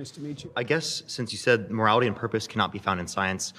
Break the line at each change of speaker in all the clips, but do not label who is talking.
Nice to meet you.
I guess since you said morality and purpose cannot be found in science,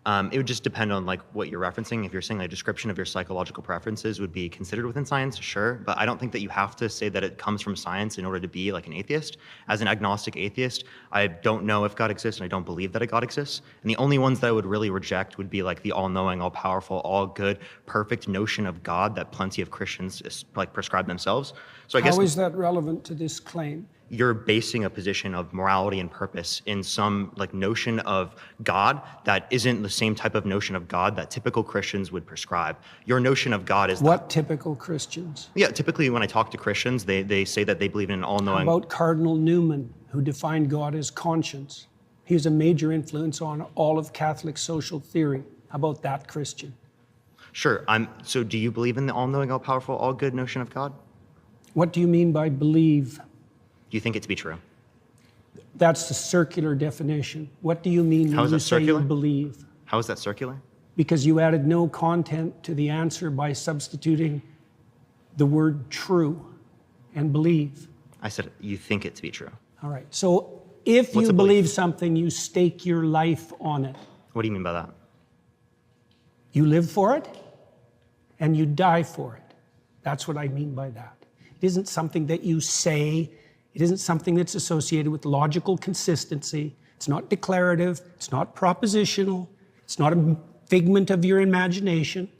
it would just depend on like what you're referencing. If you're saying a description of your psychological preferences would be considered within science, sure. But I don't think that you have to say that it comes from science in order to be like an atheist. As an agnostic atheist, I don't know if God exists and I don't believe that a God exists. And the only ones that I would really reject would be like the all-knowing, all-powerful, all-good, perfect notion of God that plenty of Christians like prescribe themselves. So I guess
How is that relevant to this claim?
You're basing a position of morality and purpose in some like notion of God that isn't the same type of notion of God that typical Christians would prescribe. Your notion of God is
what typical Christians?
Yeah, typically when I talk to Christians, they say that they believe in an all-knowing.
How about Cardinal Newman, who defined God as conscience? He was a major influence on all of Catholic social theory. How about that Christian?
Sure. So do you believe in the all-knowing, all-powerful, all-good notion of God?
What do you mean by believe?
Do you think it to be true?
That's the circular definition. What do you mean when you say you believe?
How is that circular?
Because you added no content to the answer by substituting the word true and believe.
I said you think it to be true.
All right. So if you believe something, you stake your life on it.
What do you mean by that?
You live for it and you die for it. That's what I mean by that. It isn't something that you say. It isn't something that's associated with logical consistency. It's not declarative. It's not propositional. It's not a figment of your imagination.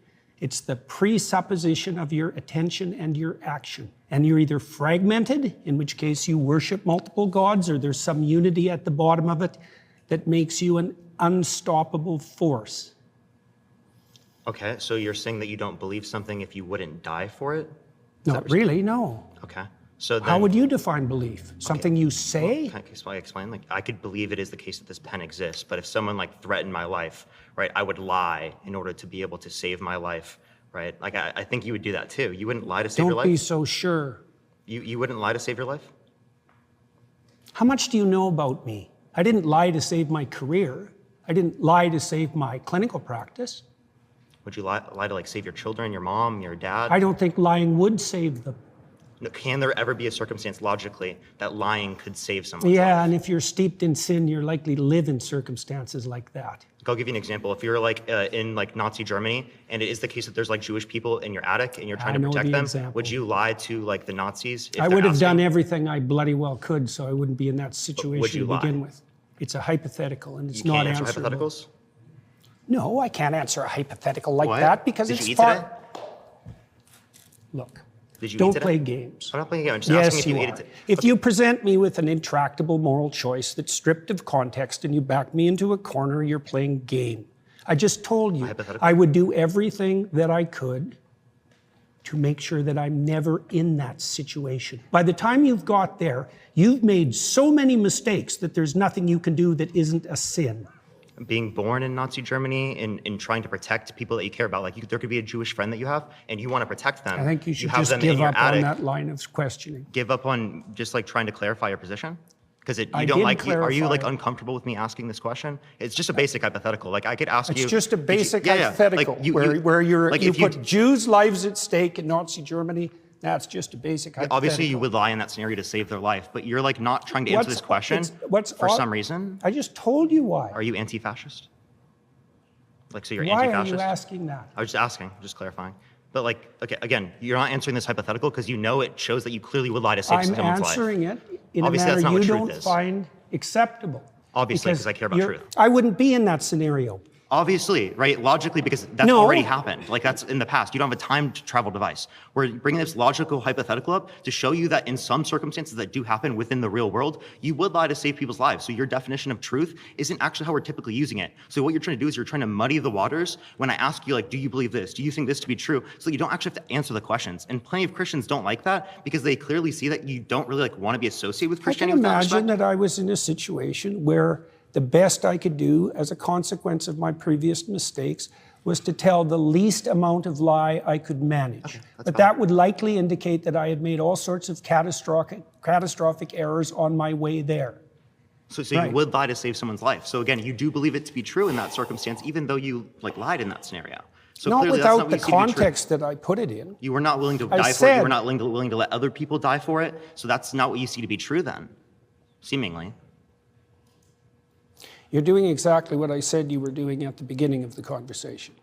It's the presupposition of your attention and your action. And you're either fragmented, in which case you worship multiple gods, or there's some unity at the bottom of it that makes you an unstoppable force.
Okay, so you're saying that you don't believe something if you wouldn't die for it?
Not really, no.
Okay. So then,
how would you define belief? Something you say?
Well, can I explain? Like, I could believe it is the case that this pen exists, but if someone like threatened my life, right, I would lie in order to be able to save my life, right? Like, I think you would do that too. You wouldn't lie to save your life?
Don't be so sure.
You wouldn't lie to save your life?
How much do you know about me? I didn't lie to save my career. I didn't lie to save my clinical practice.
Would you lie to like save your children, your mom, your dad?
I don't think lying would save them.
Can there ever be a circumstance logically that lying could save someone?
Yeah, and if you're steeped in sin, you're likely to live in circumstances like that.
I'll give you an example. If you're like in like Nazi Germany, and it is the case that there's like Jewish people in your attic and you're trying to protect them, would you lie to like the Nazis?
I would have done everything I bloody well could, so I wouldn't be in that situation to begin with. It's a hypothetical, and it's not answerable.
You can't answer hypotheticals?
No, I can't answer a hypothetical like that because
it's
far. Look. Don't play games.
I'm not playing games. I'm just asking if you ate it.
If you present me with an intractable moral choice that's stripped of context and you back me into a corner, you're playing game. I just told you I would do everything that I could to make sure that I'm never in that situation. By the time you've got there, you've made so many mistakes that there's nothing you can do that isn't a sin.
Being born in Nazi Germany and trying to protect people that you care about, like there could be a Jewish friend that you have and you want to protect them.
I think you should just give up on that line of questioning.
Give up on just like trying to clarify your position? Because you don't like, are you like uncomfortable with me asking this question? It's just a basic hypothetical. Like I could ask you.
It's just a basic hypothetical where you put Jews' lives at stake in Nazi Germany. That's just a basic hypothetical.
Obviously, you would lie in that scenario to save their life, but you're like not trying to answer this question for some reason.
I just told you why.
Are you anti-fascist? Like, so you're anti-fascist?
Why are you asking that?
I was just asking, just clarifying. But like, okay, again, you're not answering this hypothetical because you know it shows that you clearly would lie to save someone's life.
I'm answering it in a manner you don't find acceptable.
Obviously, because I care about truth.
I wouldn't be in that scenario.
Obviously, right? Logically, because that's already happened. Like that's in the past. You don't have a time travel device. We're bringing this logical hypothetical up to show you that in some circumstances that do happen within the real world, you would lie to save people's lives. So your definition of truth isn't actually how we're typically using it. So what you're trying to do is you're trying to muddy the waters when I ask you, like, do you believe this? Do you think this to be true? So you don't actually have to answer the questions. And plenty of Christians don't like that because they clearly see that you don't really like want to be associated with Christianity.
I can imagine that I was in a situation where the best I could do as a consequence of my previous mistakes was to tell the least amount of lie I could manage. But that would likely indicate that I had made all sorts of catastrophic errors on my way there.
So you would lie to save someone's life. So again, you do believe it to be true in that circumstance, even though you like lied in that scenario. So
not without the context that I put it in.
You were not willing to die for it. You were not willing to let other people die for it. So that's not what you see to be true then, seemingly.
You're doing exactly what I said you were doing at the beginning of the conversation.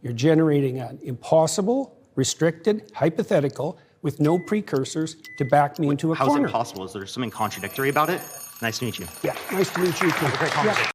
You're generating an impossible, restricted, hypothetical with no precursors to back me into a
How's
corner.
it possible? Is there something contradictory about it? Nice to meet you.
Yeah, nice to meet you too.
Great conversation.
Yeah.